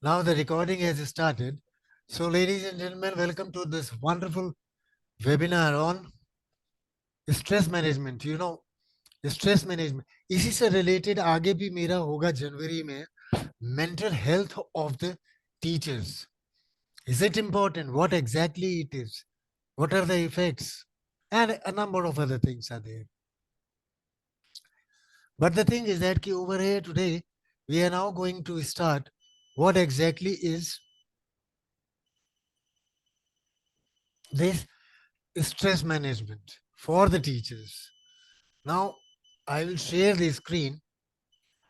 Now the recording has started. So, ladies and gentlemen, welcome to this wonderful webinar on stress management. Stress management इसी से related आगे भी मेरा होगा जनवरी में mental health of the teachers is it important what exactly it is what are the effects and a number of other things are there. But the thing is that over here today we are now going to start what exactly is this stress management for the teachers. Now, I will share the screen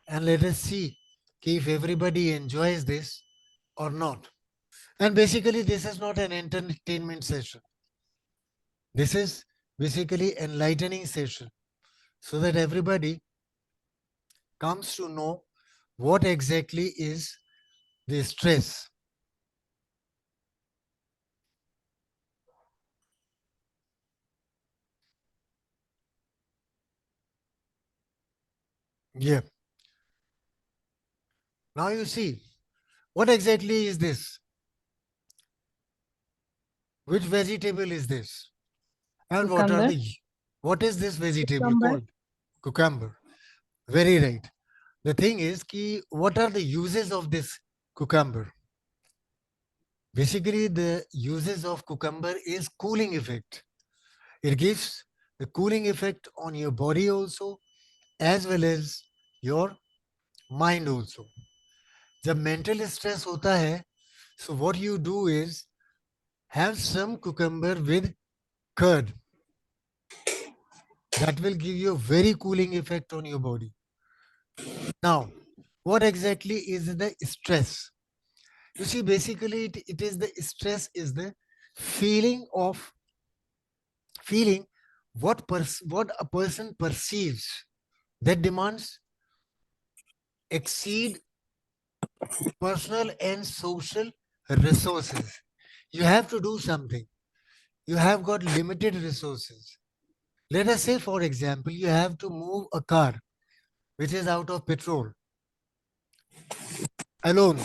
and let us see if everybody enjoys this or not. And basically, this is not an entertainment session. This is basically enlightening session so that everybody comes to know what exactly is the stress. Yeah. Now you see, what exactly is this? Which vegetable is this? And Cucumber. what is this vegetable Cucumber. called? Cucumber. Very right. The thing is, what are the uses of this cucumber? Basically, the uses of cucumber is cooling effect. It gives the cooling effect on your body also, as well as your mind also. जब mental stress होता है, so what you do is have some cucumber with curd. That will give you a very cooling effect on your body. Now, what exactly is the stress? You see, basically, it is the stress is the feeling of feeling what a person perceives that demands exceed personal and social resources. You have to do something. You have got limited resources. Let us say, for example, you have to move a car which is out of petrol alone.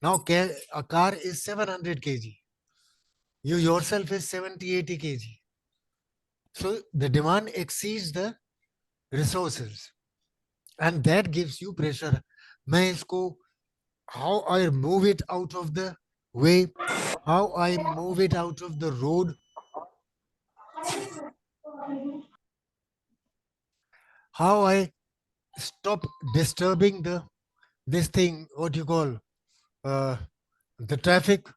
Now, a car is 700 kg. You yourself is 70, 80 kg. So the demand exceeds the resources. And that gives you pressure. मैं इसको how I move it out of the way, how I move it out of the road, how I stop disturbing the this thing, what you call uh, the traffic,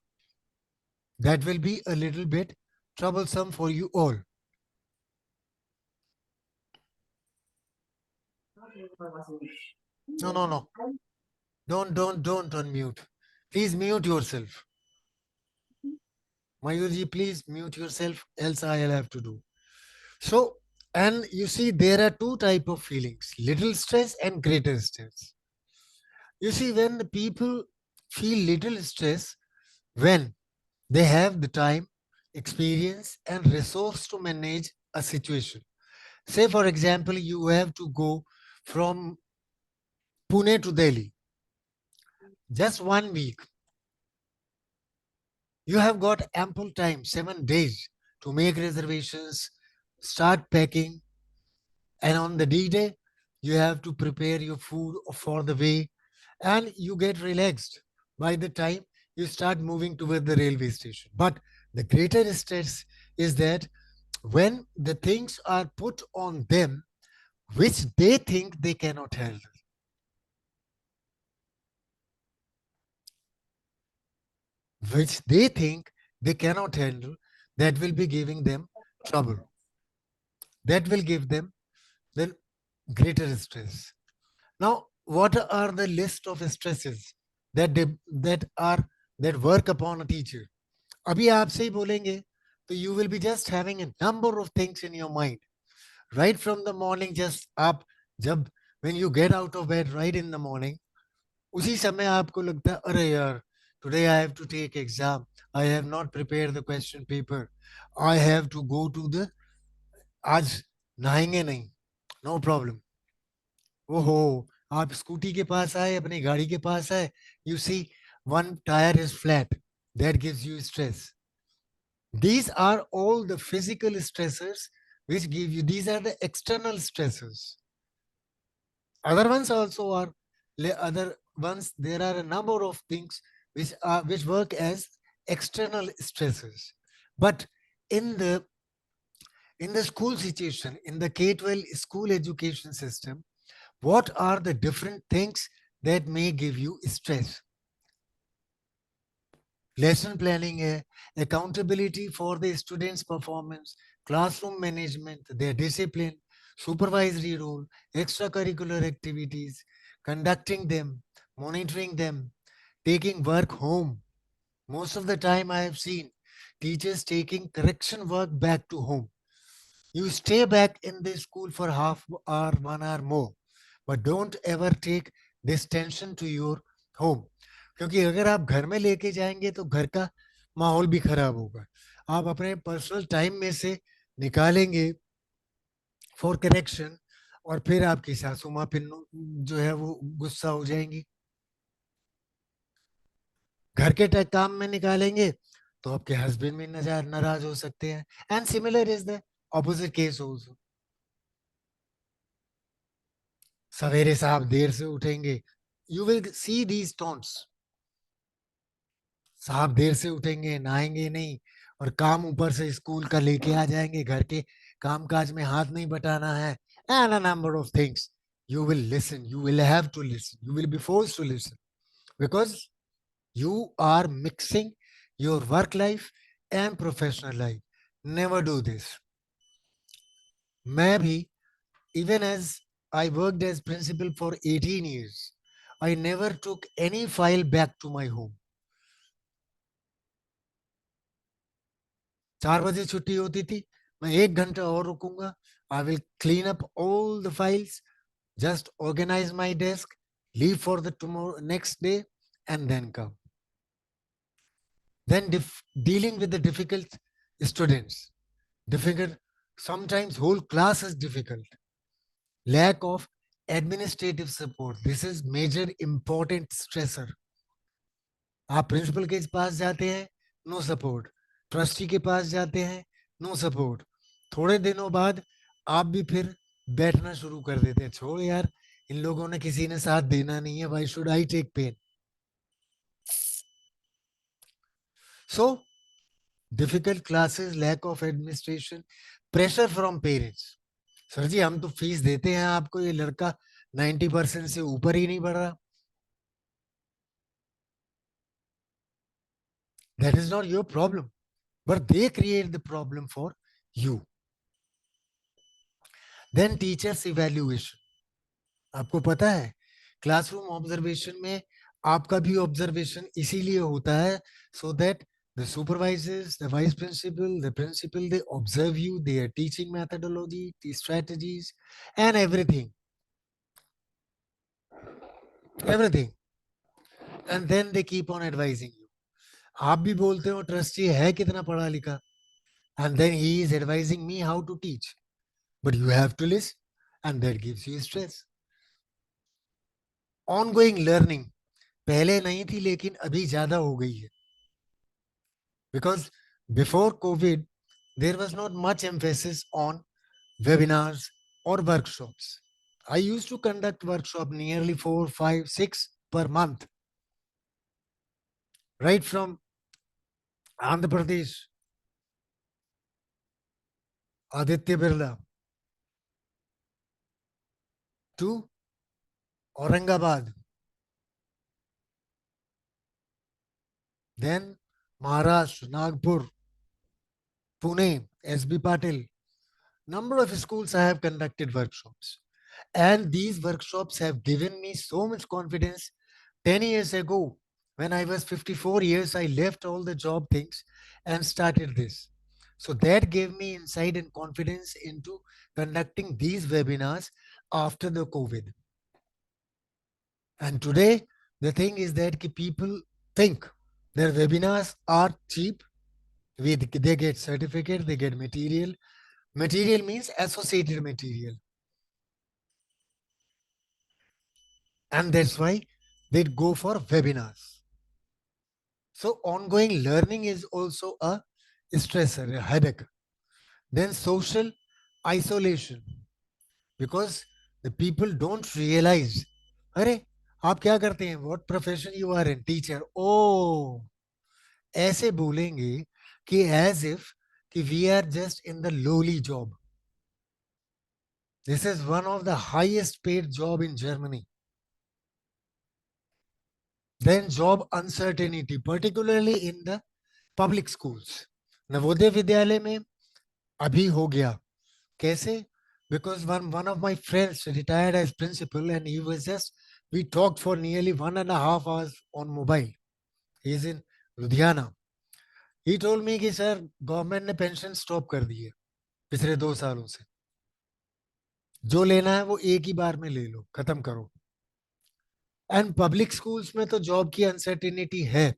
that will be a little bit troublesome for you all. No, no, no. Don't unmute. Please mute yourself. Mayurji, please mute yourself, else I'll have to do. So, and you see, there are two type of feelings: little stress and greater stress. You see, when the people feel little stress, when they have the time, experience, and resource to manage a situation. Say, for example, you have to go from Pune to Delhi, just 1 week. You have got ample time, 7 days, to make reservations, start packing, and on the D-Day, you have to prepare your food for the way, and you get relaxed by the time you start moving toward the railway station. But the greater stress is that when the things are put on them which they think they cannot handle, which they think they cannot handle, that will be giving them trouble. That will give them the greater stress. Now, what are the list of stresses that are that work upon a teacher? अभी आपसे ही बोलेंगे तो you will be just having a number of things in your mind right from the morning. Just आप जब when you get out of bed right in the morning, उसी समय आपको लगता है अरे यार today I have to take exam. I have not prepared the question paper. I have to go to the आज नहाएंगे नहीं. No problem. ओहो आप स्कूटी के पास आए, अपनी गाड़ी के पास आए, you see one tyre is flat, that gives you stress. These are all the physical stressors which give you, these are the external stressors. Other ones also are, other ones, there are a number of things which work as external stressors. But in the in the school situation, in the K-12 school education system, what are the different things that may give you stress? Lesson planning है, accountability for the students' performance, classroom management, their discipline, supervisory role, extracurricular activities, conducting them, monitoring them, taking work home. Most of the time, I have seen teachers taking correction work back to home. You stay back in the school for half hour, 1 hour more, but don't ever take this tension to your home. क्योंकि अगर आप घर में लेके जाएंगे तो घर का माहौल भी खराब होगा. आप अपने पर्सनल टाइम में से निकालेंगे फॉर करेक्शन, और फिर आपकी सासू माँ फिर जो है वो गुस्सा हो जाएंगी. घर के काम में निकालेंगे तो आपके हस्बैंड भी नाराज हो सकते हैं. And similar is the opposite case also. सवेरे साहब देर से उठेंगे, you will see these taunts. साहब देर से उठेंगे, नहाएंगे नहीं, और काम ऊपर से स्कूल का लेके आ जाएंगे, घर के काम काज में हाथ नहीं बटाना है, and a number of things. You will listen, you will have to listen, you will be forced to listen, because you are mixing your work life and professional life. Never do this. मैं भी, even as I worked as principal for 18 years, I never took any file back to my home. 4 बजे छुट्टी होती थी, मैं 1 घंटा और रुकूंगा. I will clean up all the files, just organize my desk, leave for the tomorrow next day, and then come. Then dealing with the difficult students, difficult, sometimes whole class is difficult. Lack of administrative support, this is major important stressor. आप principal के पास जाते हैं, no support. Trustee के पास जाते हैं, no support. थोड़े दिनों बाद आप भी फिर बैठना शुरू कर देते हैं, छोड़ यार, इन लोगों ने किसी ने साथ देना नहीं है, why should I take pain. So difficult classes, lack of administration, pressure from parents. Sir ji हम तो फीस देते हैं आपको, ये लड़का 90% से ऊपर ही नहीं बढ़ रहा. That is not your problem, but they create the problem for you. Then teachers evaluation. आपको पता है क्लासरूम ऑब्जर्वेशन में आपका भी ऑब्जर्वेशन इसीलिए होता है, so that the supervisors, the vice principal, the principal, they observe you, their teaching methodology, the strategies, and everything, and then they keep on advising you. आप भी बोलते हो ट्रस्टी है कितना पढ़ा लिखा, and then he is advising me how to teach, but you have to listen, and that gives you stress. Ongoing learning, पहले नहीं थी लेकिन अभी ज्यादा हो गई है, because before COVID there was not much emphasis on webinars or workshops. I used to conduct workshop nearly 4, 5, 6 per month, right from Andhra Pradesh, Aditya Birla, to Aurangabad, then Maharashtra, Nagpur, Pune, SB Patil. Number of schools I have conducted workshops. And these workshops have given me so much confidence. 10 years ago, when I was 54 years, I left all the job things and started this. So that gave me insight and confidence into conducting these webinars after the COVID. And today, the thing is that people think their webinars are cheap. They get certificate, they get material. Material means associated material. And that's why they go for webinars. So ongoing learning is also a stressor, a headache. Then social isolation, because the people don't realize, अरे आप क्या करते हैं, what profession you are in, teacher, oh, ऐसे बोलेंगे कि as if कि we are just in the lowly job. This is one of the highest paid job in Germany. Then job uncertainty, particularly in the public schools. Navodaya Vidyalaya में अभी हो गया, कैसे? Because one of my friends retired as principal, and he was just, we talked for nearly 1.5 hours on mobile. He's in Ludhiana. He told me कि sir government ने pension stop कर दी है पिछले 2 सालों से, जो लेना है वो एक ही बार में ले लो, खत्म करो. एंड पब्लिक स्कूल्स में तो जॉब की अनसर्टिनिटी है,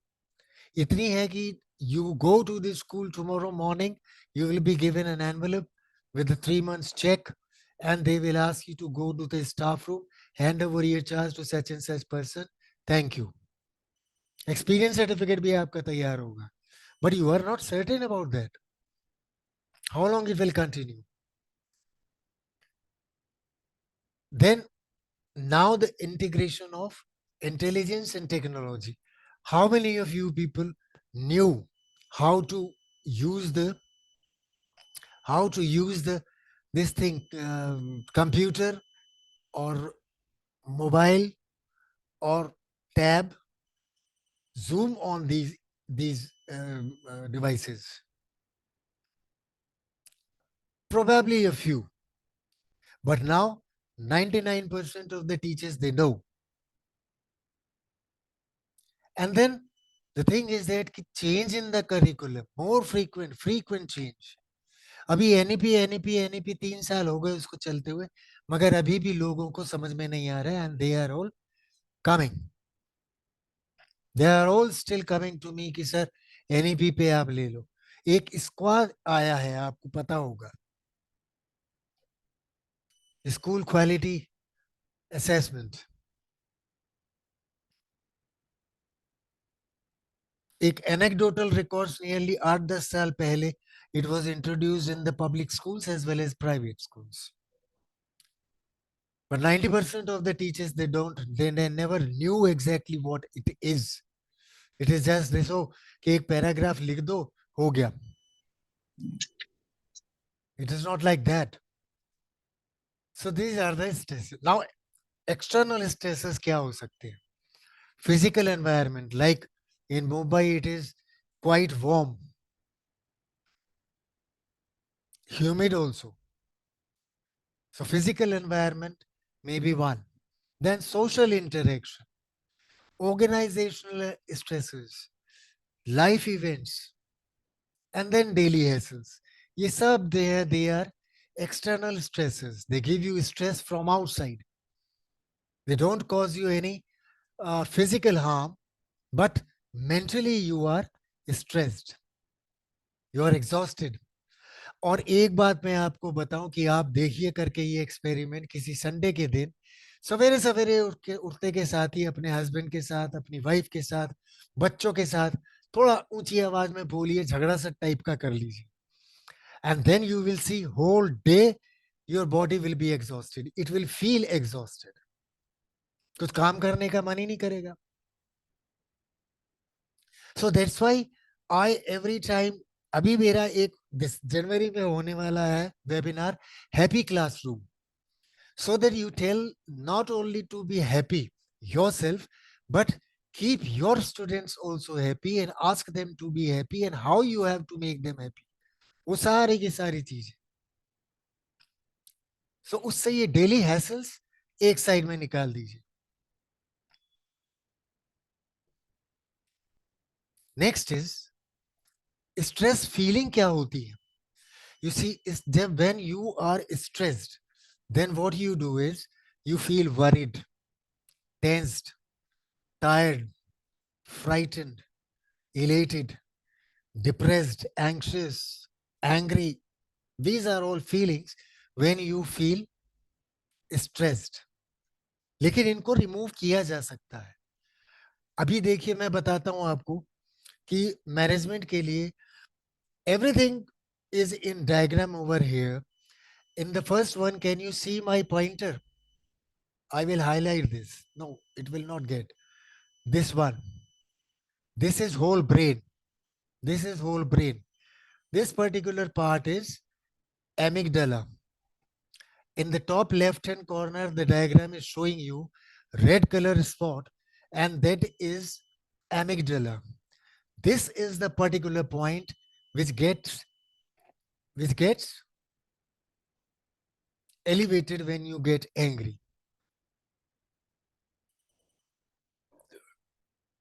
इतनी है कि you go to the school tomorrow morning, you will be given an envelope with a 3 months check, and they will ask you to go to the staff room, hand over your charge to such and such person, thank you. Experience certificate भी आपका तैयार होगा, but you are not certain about that. How long it will continue? Then now the integration of intelligence and technology. How many of you people knew how to use the how to use the this thing, computer or mobile or tab, zoom on these devices? Probably a few, but now 99% of the teachers they know. And then the thing is that change in the curriculum, more frequent change. अभी NEP NEP NEP 3 साल हो गए उसको चलते हुए, मगर अभी भी लोगों को समझ में नहीं आ रहा है, and they are all coming, they are all still coming to me कि सर एनईपी पे आप ले लो. एक स्क्वाड आया है, आपको पता होगा, स्कूल क्वालिटी असेसमेंट. एक एनेक्डोटल रिकॉर्ड्स नियरली 8-10 साल पहले it was introduced in the public schools as well as private schools. But 90% of the teachers, they never knew exactly what it is. It is just this, oh, कि एक paragraph लिख दो, हो गया. It is not like that. So these are the stresses. Now, external stresses क्या हो सकते हैं? Physical environment, like in Mumbai, it is quite warm, humid also. So physical environment may be one. Then social interaction, organizational stresses, life events, and then daily hassles. ये सब they are external stresses. They give you stress from outside. They don't cause you any physical harm, but mentally you are stressed. You are exhausted. और एक बात मैं आपको बताऊं कि आप देखिए करके ये एक्सपेरिमेंट, किसी संडे के दिन सवेरे सवेरे उठते के साथ ही अपने हस्बैंड के साथ, अपनी वाइफ के साथ, बच्चों के साथ थोड़ा ऊंची आवाज में बोलिए, झगड़ा सा टाइप का कर लीजिए. And then you will see whole day your body will be exhausted. It will feel exhausted. कुछ काम करने का मन ही नहीं करेगा. So that's why I every time, अभी मेरा एक जनवरी में होने वाला है webinar, happy classroom, so that you tell not only to be happy yourself, but keep your students also happy and ask them to be happy and how you have to make them happy. वो सारी की सारी चीजें. सो उससे ये daily hassles एक side में निकाल दीजिए. नेक्स्ट इज स्ट्रेस फीलिंग क्या होती है. यू सी, जब when you are stressed, then what you do is you feel worried, tensed, tired, frightened, elated, depressed, anxious, angry. These are all feelings when you feel stressed. लेकिन इनको remove किया जा सकता है। अभी देखिए मैं बताता हूं आपको कि मैनेजमेंट के लिए everything is in diagram over here. In the first one, can you see my pointer? I will highlight this. No, it will not get. This one. This is whole brain. This is whole brain. This particular part is amygdala. In the top left hand corner, the diagram is showing you red color spot, and that is amygdala. This is the particular point which gets elevated when you get angry.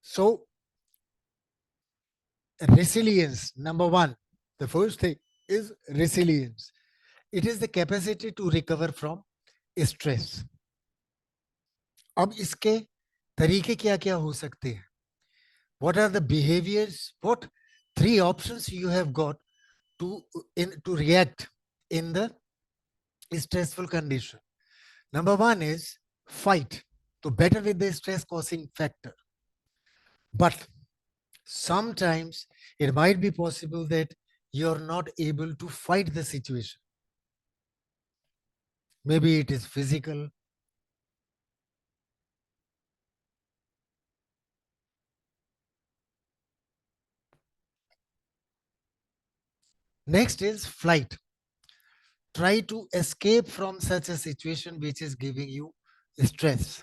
So resilience, number one, the first thing is resilience. It is the capacity to recover from stress. अब इसके तरीके क्या क्या हो सकते हैं? What are the behaviors? What three options you have got to react in the stressful condition? Number one is fight, to battle with the stress causing factor. But sometimes it might be possible that you're not able to fight the situation. Maybe it is physical. Next is flight. Try to escape from such a situation which is giving you stress.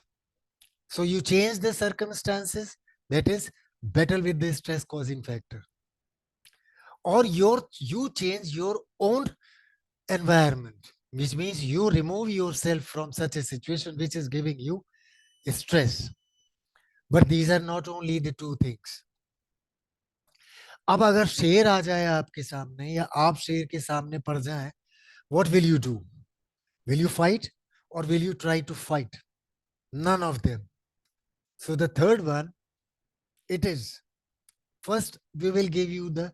So you change the circumstances, that is battle with the stress causing factor. Or you change your own environment, which means you remove yourself from such a situation which is giving you stress. But these are not only the two things. अब अगर शेर आ जाए आपके सामने या आप शेर के सामने पड़ जाए, what will you do? Will you fight or will you try to fight? None of them. So the third one, it is first we will give you the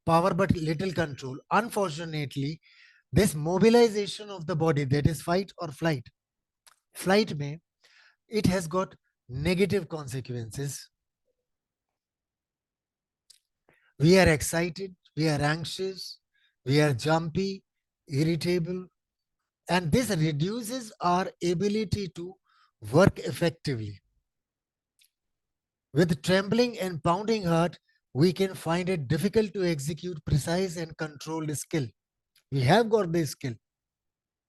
power but little control. Unfortunately, this mobilization of the body, that is fight or flight. Flight may, it has got negative consequences. We are excited, we are anxious, we are jumpy, irritable, and this reduces our ability to work effectively. With trembling and pounding heart, we can find it difficult to execute precise and controlled skill. We have got the skill.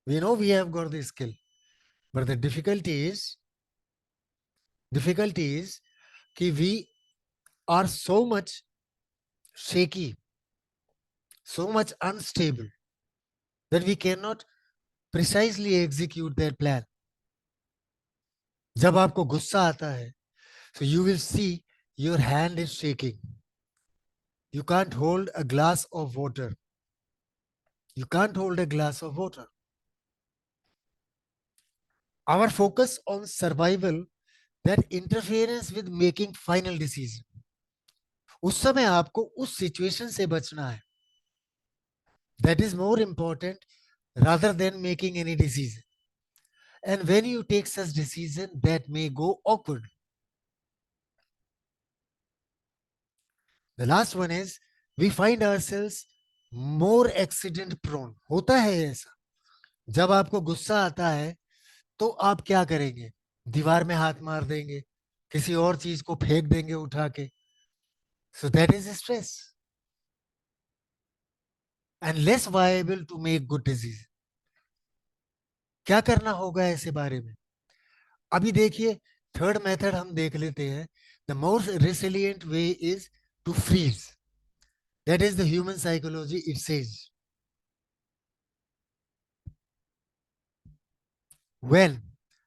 We know we have got the skill. But the difficulty is that we are so much shaky, so much unstable that we cannot precisely execute that plan. जब आपको गुस्सा आता है, so you will see your hand is shaking. You can't hold a glass of water. You can't hold a glass of water. Our focus on survival, that interference with making final decision. उस समय आपको उस situation से बचना है. That is more important rather than making any decision. And when you take such decision, that may go awkward. The last one is we find ourselves more accident prone. होता है ऐसा. जब आपको गुस्सा आता है तो आप क्या करेंगे? दीवार में हाथ मार देंगे, किसी और चीज को फेंक देंगे उठा के. So that is stress and less viable to make good decision. क्या करना होगा ऐसे बारे में? अभी देखिए थर्ड मेथड हम देख लेते हैं. The most resilient way is to freeze. That is the human psychology. It says when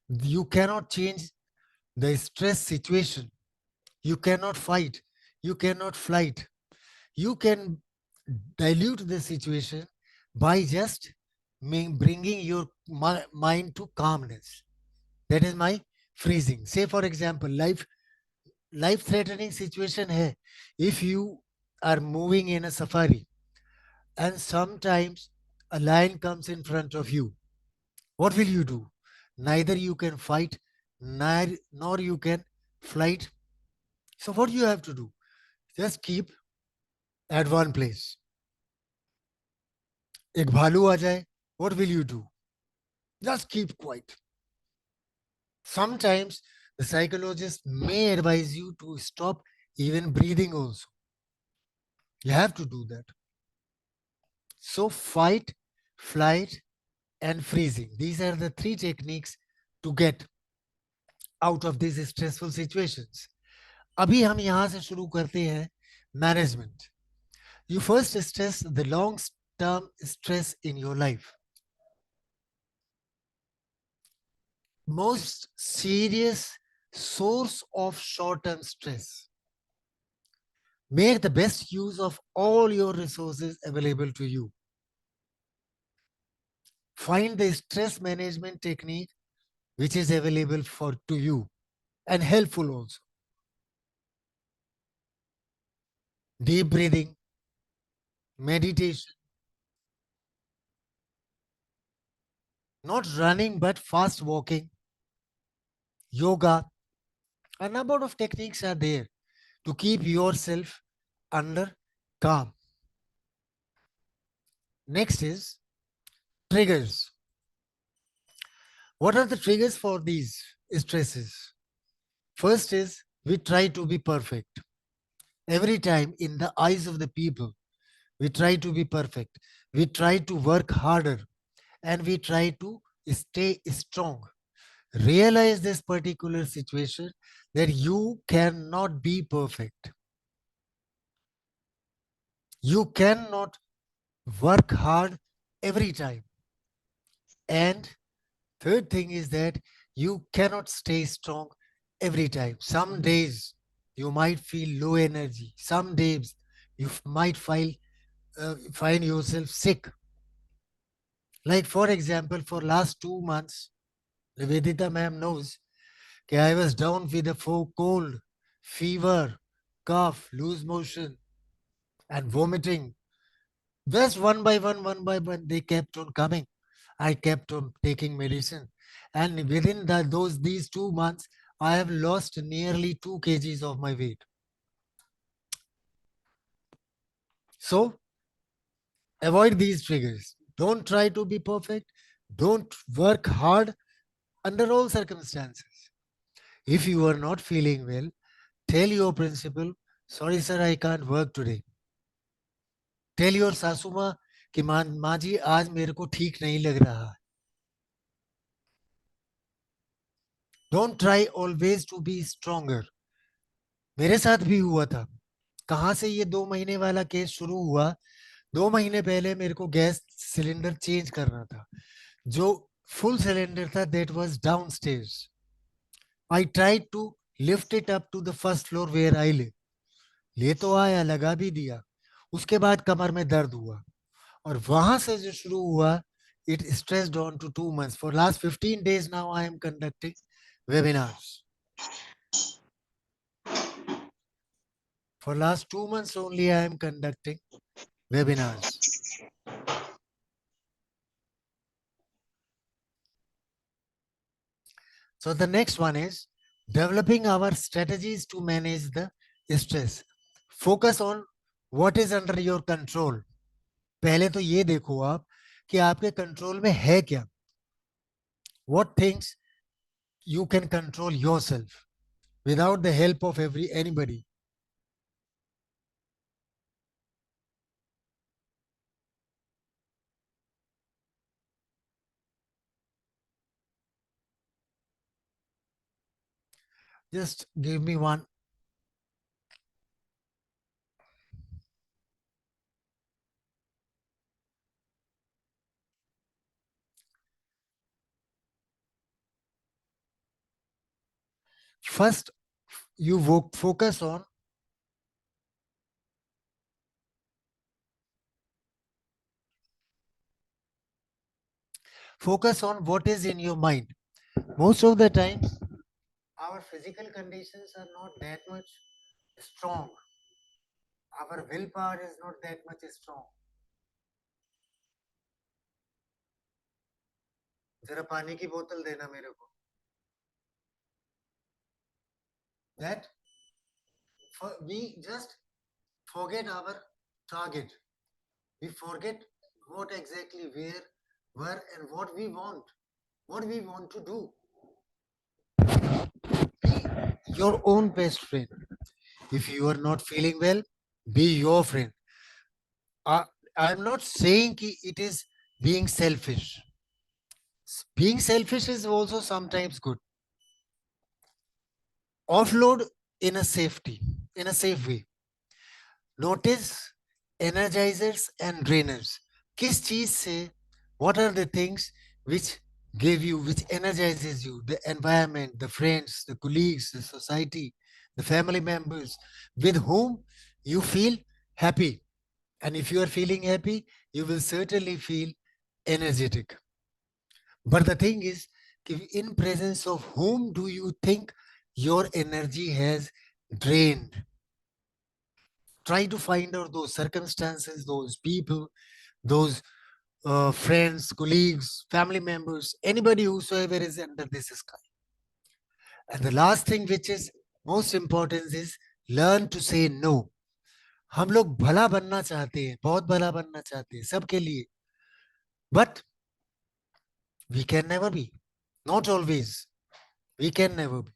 you cannot change the stress situation, you cannot fight, you cannot flight, you can dilute the situation by just bringing your mind to calmness. That is my freezing. Say for example, life threatening situation hai. If you are moving in a safari and sometimes a lion comes in front of you, what will you do? Neither you can fight nor you can flight. So what you have to do? Just keep at one place. एक भालू आ जाए, what will you do? Just keep quiet. Sometimes the psychologist may advise you to stop even breathing also. You have to do that. So fight, flight, and freezing. These are the three techniques to get out of these stressful situations. अभी हम यहां से शुरू करते हैं management. You first stress the long term stress in your life. Most serious source of short term stress. Make the best use of all your resources available to you. Find the stress management technique which is available for to you and helpful also. Deep breathing, meditation, not running but fast walking, yoga. A number of techniques are there to keep yourself under calm. Next is triggers. What are the triggers for these stresses? First is we try to be perfect. Every time in the eyes of the people, we try to be perfect. We try to work harder and we try to stay strong. Realize this particular situation that you cannot be perfect. You cannot work hard every time. And third thing is that you cannot stay strong every time. Some days you might feel low energy. Some days you might find yourself sick. Like for example, for last 2 months, Nivedita ma'am knows that I was down with a cold, fever, cough, loose motion, and vomiting. Just one by one, they kept on coming. I kept on taking medicine, and within these 2 months, I have lost nearly 2 kgs of my weight. So avoid these triggers. Don't try to be perfect. Don't work hard under all circumstances. If you are not feeling well, tell your principal, sorry sir, I can't work today. Tell your सासू कि माँ जी आज मेरे को ठीक नहीं लग रहा. Don't try always to be stronger. मेरे साथ भी हुआ था. कहाँ से ये 2 महीने वाला केस शुरू हुआ? 2 महीने पहले मेरे को गैस सिलेंडर चेंज करना था. जो फुल सिलेंडर था that was downstairs. I tried to lift it up to the first floor where I live. ले तो आया, लगा भी दिया. उसके बाद कमर में दर्द हुआ और वहां से जो शुरू हुआ, it stressed on to 2 months. For last 15 days now I am conducting webinars. For last 2 months only I am conducting webinars. So the next one is developing our strategies to manage the stress. Focus on what is under your control. पहले तो ये देखो आप कि आपके control में है क्या. What things you can control yourself without the help of anybody. Just give me one. First, you focus on what is in your mind. Most of the times, our physical conditions are not that much strong. Our willpower is not that much strong. जरा पानी की बोतल देना मेरे को. that we just forget our target. We forget what exactly where, and what we want to do. Be your own best friend. If you are not feeling well, be your friend. Uh, I'm not saying it is being selfish. Being selfish is also sometimes good. Offload in a safety, in a safe way. Notice energizers and drainers. किस चीज से, what are the things which give you, which energizes you? The environment, the friends, the colleagues, the society, the family members with whom you feel happy. And if you are feeling happy, you will certainly feel energetic. But the thing is, in presence of whom do you think your energy has drained? Try to find out those circumstances, those people, those friends, colleagues, family members, anybody whosoever is under this sky. And the last thing, which is most important, is learn to say no. हम लोग भला बनना चाहते हैं, बहुत भला बनना चाहते हैं सबके लिए, but we can never be. Not always. We can never be.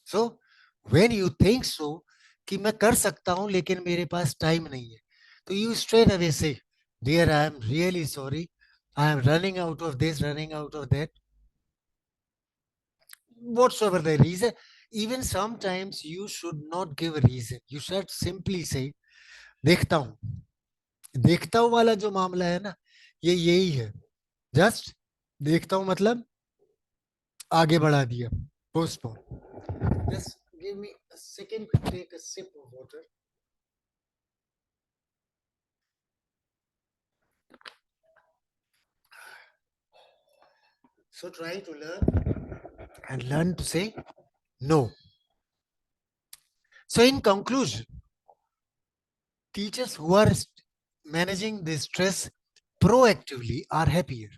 So when you think so कि मैं कर सकता हूं लेकिन मेरे पास टाइम नहीं है, तो you straight away say, dear, I am really sorry, I am running out of this, running out of that, whatsoever the reason. Even sometimes you should not give a reason. You should simply say, देखता हूं. देखता हूं वाला जो मामला है ना, ये यही है. जस्ट देखता हूं मतलब आगे बढ़ा दिया. Postpone. Just give me a second to take a sip of water. So try to learn to say no. So in conclusion, teachers who are managing this stress proactively are happier.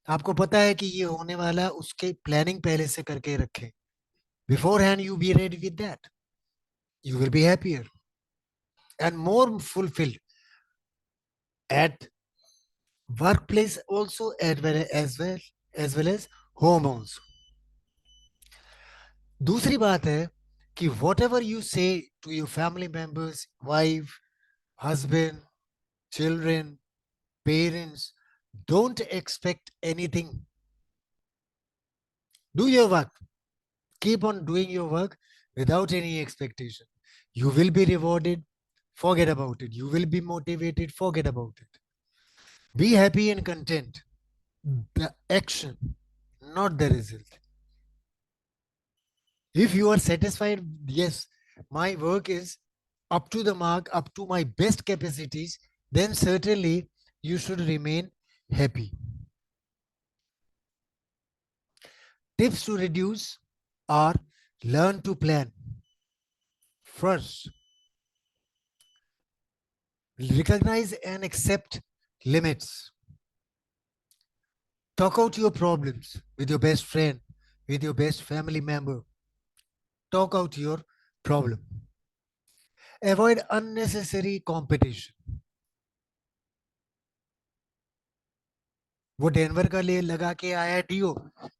आपको पता है कि ये होने वाला, उसके planning पहले से करके रखें. Beforehand, you be ready with that. You will be happier and more fulfilled at workplace also, as well as home also. दूसरी बात है कि whatever you say to your family members, wife, husband, children, parents, don't expect anything. Do your work. Keep on doing your work without any expectation. You will be rewarded. Forget about it. You will be motivated. Forget about it. Be happy and content. The action, not the result. If you are satisfied, yes, my work is up to the mark, up to my best capacities, then certainly you should remain happy. Tips to reduce are: learn to plan. First, recognize and accept limits. Talk out your problems with your best friend, with your best family member. Talk out your problem. Avoid unnecessary competition. वो Denver का ले लगा के आया deo,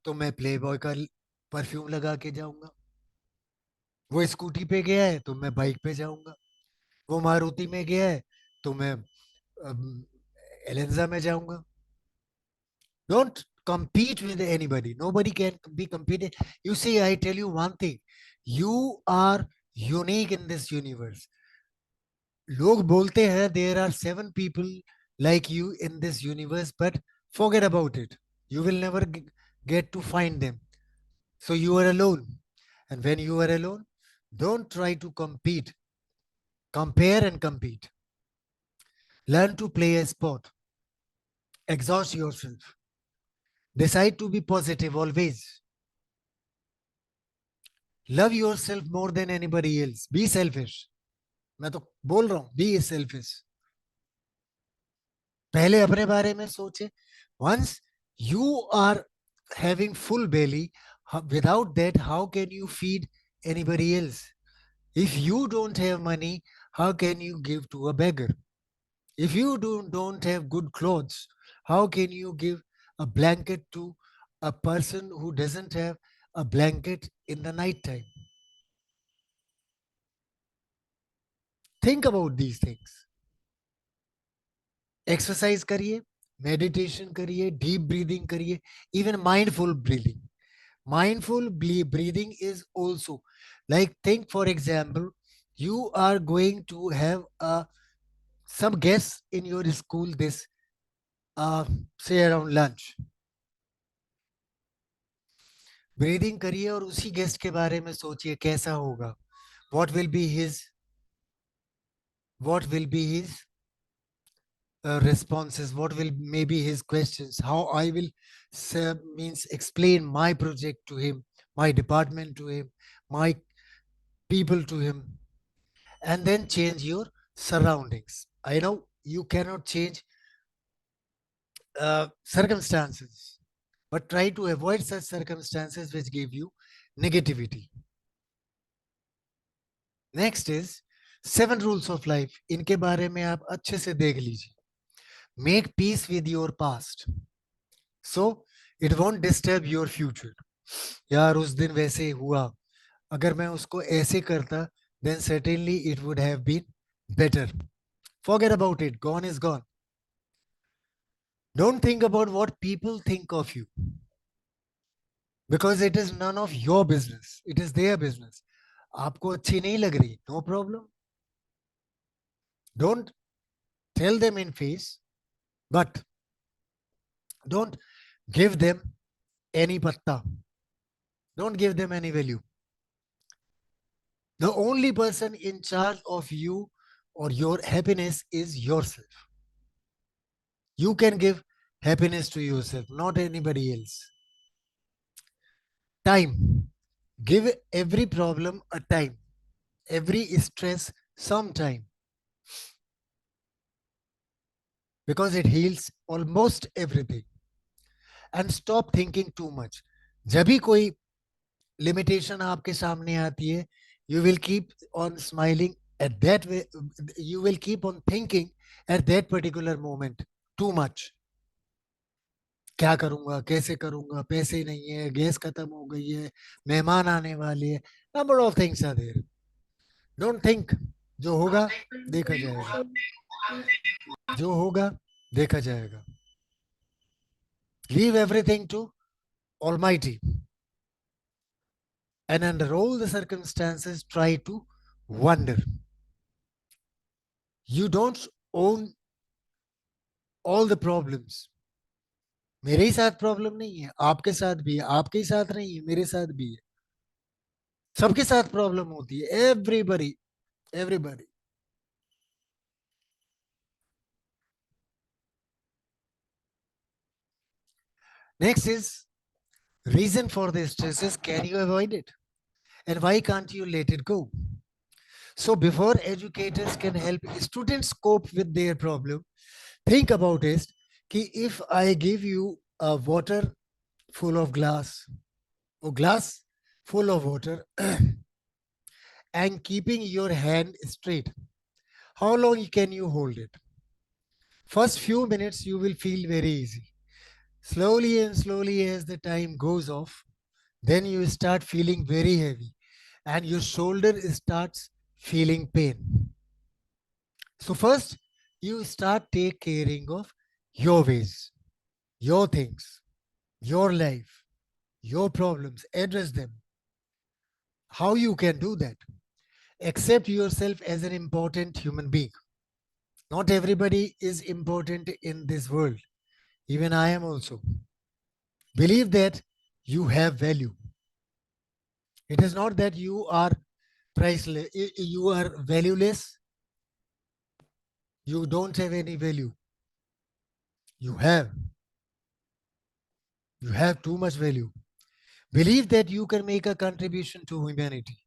तो मैं play boy का perfume लगा के जाऊंगा. वो स्कूटी पे गया है तो मैं बाइक पे जाऊंगा. वो मारुति में गया है तो मैं एलेंजा में जाऊंगा. Don't compete with anybody. Nobody can be competed. You see, I tell you one thing. You are unique in this universe. लोग बोलते हैं there are 7 people like you in this universe, but forget about it. You will never get to find them. So you are alone. And when you are alone, don't try to compete. Compare and compete. Learn to play a sport. Exhaust yourself. Decide to be positive always. Love yourself more than anybody else. Be selfish. मैं तो बोल रहा हूं, be selfish. पहले अपने बारे में सोचे. Once you are having full belly, without that, how can you feed anybody else. If you don't have money, how can you give to a beggar? If you don't have good clothes, how can you give a blanket to a person who doesn't have a blanket in the night time? Think about these things. Exercise करिए, meditation करिए, deep breathing करिए, even mindful breathing. Mindful breathing is also like, think for example, you are going to have some guests in your school this uh, say around lunch. Breathing करिए और उसी guest के बारे में सोचिए कैसा होगा. what will be his what will be his responses, what will maybe his questions, how I will means explain my project to him, my department to him, my people to him. And then change your surroundings. I know you cannot change circumstances, but try to avoid such circumstances which give you negativity. Next is 7 rules of life. इनके बारे में आप अच्छे से देख लीजिए. Make peace with your past so it won't disturb your future. यार उस दिन वैसे हुआ, अगर मैं उसको ऐसे करता then certainly it would have been better. Forget about it. Gone is gone. Don't think about what people think of you because it is none of your business. It is their business. आपको अच्छी नहीं लग रही, no problem. Don't tell them in face, but don't give them any patta. Don't give them any value. The only person in charge of you or your happiness is yourself. You can give happiness to yourself, not anybody else. Time. Give every problem a time, every stress some time, because it heals almost everything. And stop thinking too much. जब भी कोई limitation आपके सामने आती है, you will keep on smiling at that way. You will keep on thinking at that particular moment too much. क्या करूंगा, कैसे करूंगा, पैसे नहीं है, गैस खत्म हो गई है, मेहमान आने वाले हैं. Number of things are there. Don't think. जो होगा देखा जाएगा. जो होगा देखा जाएगा. Leave everything to Almighty, and under all the circumstances try to wonder. You don't own all the problems. मेरे ही साथ प्रॉब्लम नहीं है, आपके साथ भी है. आपके ही साथ नहीं है, मेरे साथ भी है. सबके साथ प्रॉब्लम होती है. Everybody, everybody. Next is reason for the stresses. Can you avoid it, and why can't you let it go? So before educators can help students cope with their problem, think about it. Ki if I give you a water full of glass, or glass full of water, and keeping your hand straight, how long can you hold it? First few minutes you will feel very easy. Slowly and slowly as the time goes off, then you start feeling very heavy and your shoulder starts feeling pain. So first you start take caring of your ways, your things, your life, your problems, address them. How you can do that? Accept yourself as an important human being. Not everybody is important in this world. Even I am also. Believe that you have value. It is not that you are priceless, you are valueless, you don't have any value. You have. You have too much value. Believe that you can make a contribution to humanity.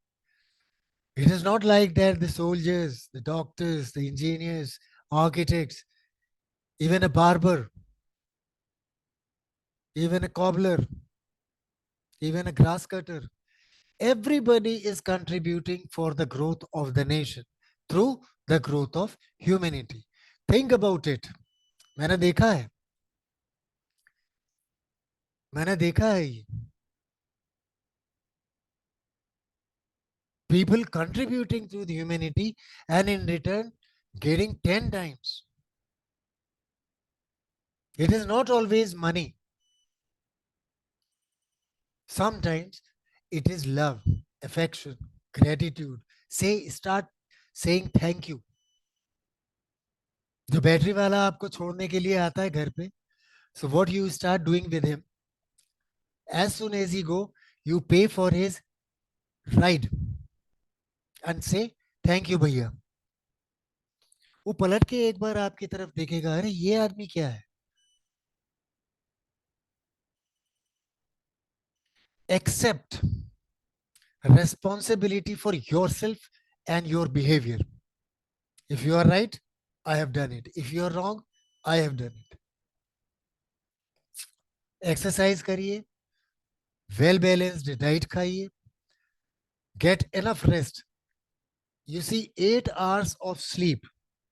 It is not like that the soldiers, the doctors, the engineers, architects, even a barber, even a cobbler, even a grass cutter, Everybody is contributing for the growth of the nation through the growth of humanity. Think about it. मैंने देखा है मैंने देखा है ये. People contributing to the humanity and in return getting 10 times. It is not always money. Sometimes it is love, affection, gratitude. Start saying thank you. जो battery वाला आपको छोड़ने के लिए आता है घर पे, so what you start doing with him, as soon as he go, you pay for his ride and say thank you भैया. वो पलट के एक बार आपकी तरफ देखेगा, अरे ये आदमी क्या है. Accept responsibility for yourself and your behavior. If you are right, I have done it. If you are wrong, I have done it. Exercise करिए, well balanced diet खाइए, get enough rest. You see, 8 hours of sleep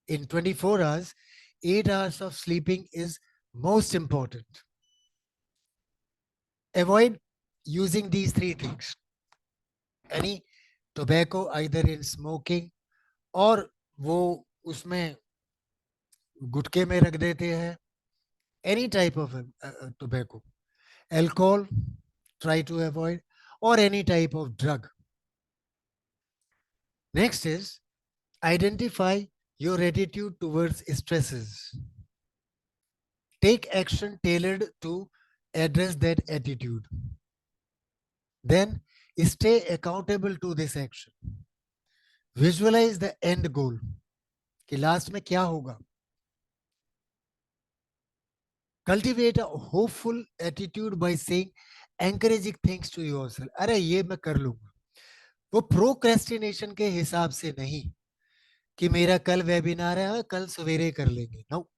in 24 hours, 8 hours of sleeping is most important. Avoid using these three things. Any tobacco, either in smoking or वो उसमें गुटके में रख देते हैं. Any type of tobacco. Alcohol, try to avoid, or any type of drug. Next is identify your attitude towards stresses. Take action tailored to address that attitude. Then stay accountable to this action. Visualize the end goal. कि last में क्या होगा. Cultivate a hopeful attitude by saying encouraging things to yourself. अरे ये मैं कर लूंगा. वो प्रोक्रेस्टिनेशन के हिसाब से नहीं कि मेरा कल वेबिनार है, कल सवेरे कर लेंगे. No.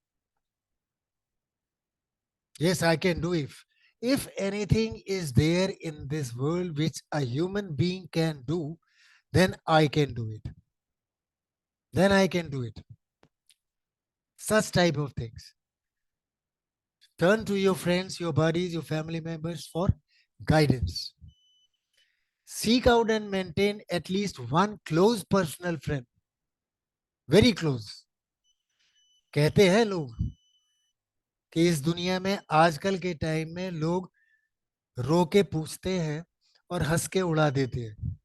Yes, I can do it. If anything is there in this world which a human being can do, then I can do it. Then I can do it. Such type of things. Turn to your friends, your buddies, your family members for guidance. Seek out and maintain at least one close personal friend. Very close. कहते हैं लोग कि इस दुनिया में आजकल के time में लोग रो के पूछते हैं और हंस के उड़ा देते हैं.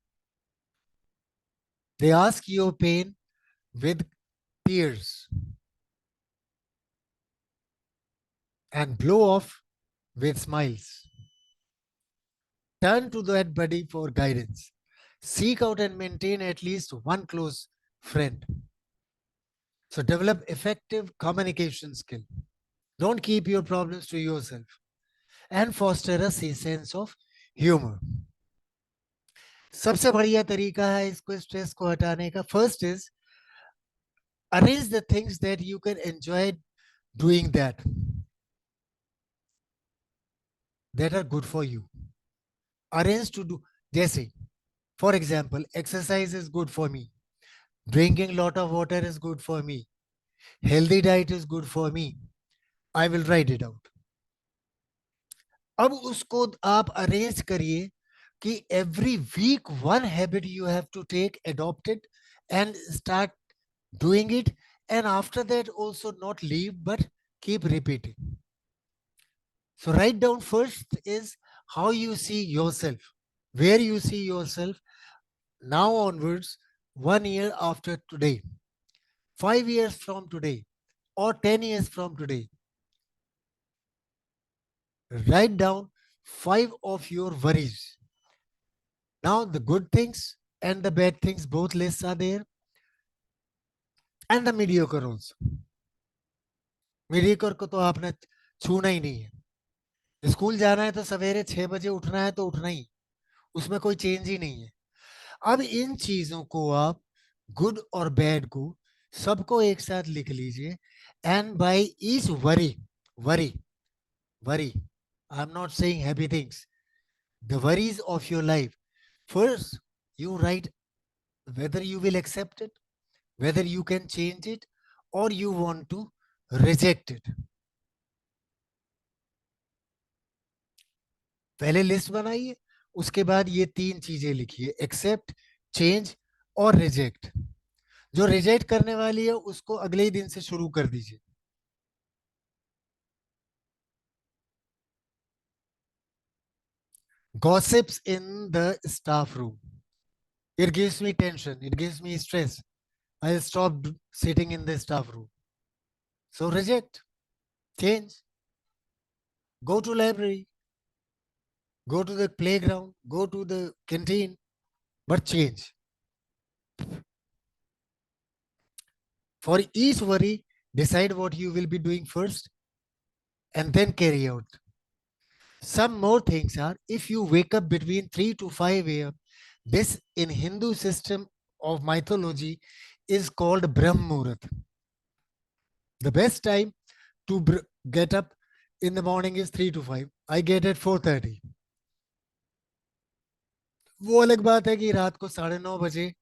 They ask your pain with tears and blow off with smiles. Turn to that buddy for guidance. Seek out and maintain at least one close friend. So develop effective communication skill. Don't keep your problems to yourself and foster a sense of humor. सबसे बढ़िया तरीका है इसको stress को हटाने का. First is arrange the things that you can enjoy doing that are good for you. Arrange to do. जैसे for example, exercise is good for me. Drinking lot of water is good for me. Healthy diet is good for me. I will write it out. अब उसको आप arrange करिए कि every week one habit you have to take, adopt it and start doing it, and after that also not leave but keep repeating. So write down first is how you see yourself, where you see yourself now onwards, 1 year after today, 5 years from today, or 10 years from today. Write down 5 of your worries. Now the good things and the bad things, both lists are there, and the mediocre also. Mediocre को तो आपने छूना ही नहीं है. School जाना है तो सवेरे 6 बजे उठना है तो उठना ही, उसमें कोई चेंज ही नहीं है. अब इन चीजों को आप गुड और बैड को सबको एक साथ लिख लीजिए. And by each worry worry worry, I am not saying happy things, the worries of your life, First, you write whether you will accept it, whether you can change it, or you want to reject it. पहले list बनाइए, उसके बाद ये तीन चीजें लिखिए, accept, change और reject. जो रिजेक्ट करने वाली है उसको अगले ही दिन से शुरू कर दीजिए. Gossips in the staff room. It gives me tension. It gives me stress. I'll stop sitting in the staff room. So reject, change, go to library, go to the playground, go to the canteen, but change. For each worry, decide what you will be doing first and then carry out. Some more things are, if you wake up between 3 to 5 a.m., this in Hindu system of mythology is called Brahm Muhurat. The best time to get up in the morning is 3 to 5. I get at 4:30. वो अलग बात है कि रात को 9:30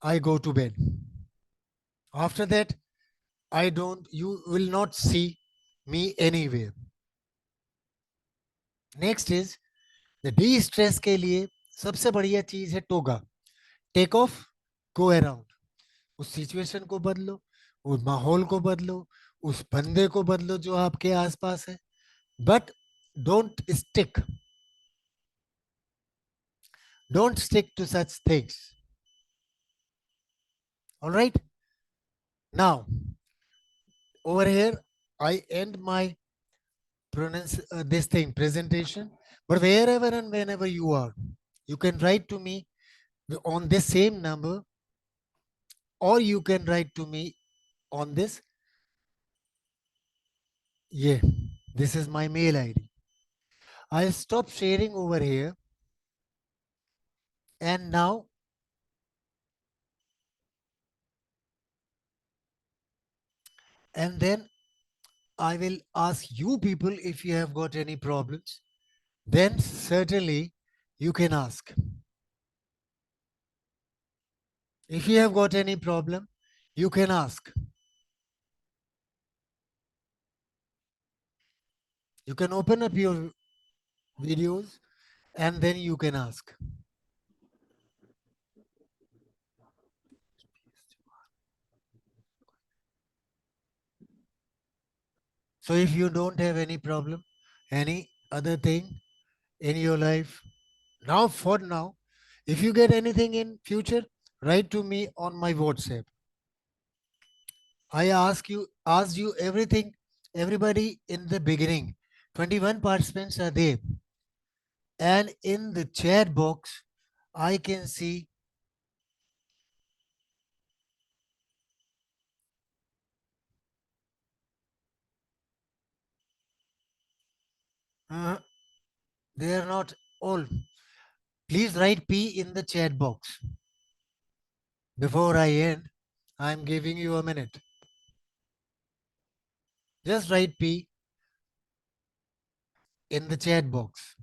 I go to bed. After that, you will not see me anywhere. Next is the de-stress के लिए सबसे बढ़िया चीज है to go. Take off, go around. उस सिचुएशन को बदलो, उस माहौल को बदलो, उस बंदे को बदलो जो आपके आसपास है, but don't stick don't stick to such things. All right. Now, over here, I end my this thing presentation. But wherever and whenever you are, you can write to me on this same number, or you can write to me on this. Yeah, this is my mail ID. I'll stop sharing over here. And now, and then I will ask you people if you have got any problems. Then certainly you can ask. If you have got any problem, you can ask. You can open up your videos and then you can ask. So if you don't have any problem, any other thing in your life, now for now, if you get anything in future, write to me on my WhatsApp. I asked you everything, everybody in the beginning. 21 participants are there. And in the chat box, I can see they are not all. Please write P in the chat box. Before I end, I'm giving you a minute. Just write P in the chat box.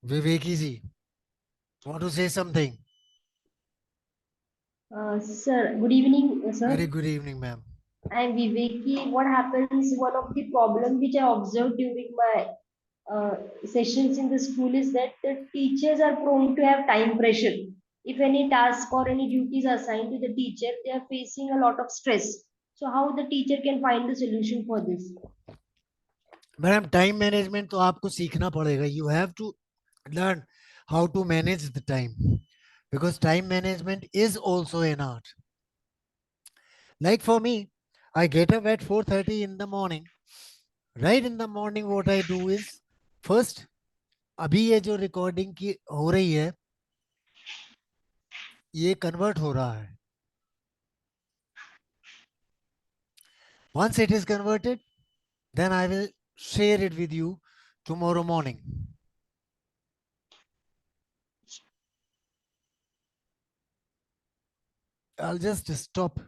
Viveki ji, want to say something? Sir, good evening, Very sir. good evening, ma'am. I'm Viveki. What happens, one of the problem which I observed during my sessions in the school is that the teachers are prone to have time pressure. If any task or any duties are assigned to the teacher, they are facing a lot of stress. So how the teacher can find the solution for this? Madam time management तो आपको सीखना पड़ेगा. You have to learn how to manage the time, because time management is also an art. Like for me, I get up at 4:30 in the morning. Right in the morning, what I do is, first, अभी ये जो recording की हो रही है, ये convert हो रहा है. Once it is converted, then I will share it with you tomorrow morning. I'll just stop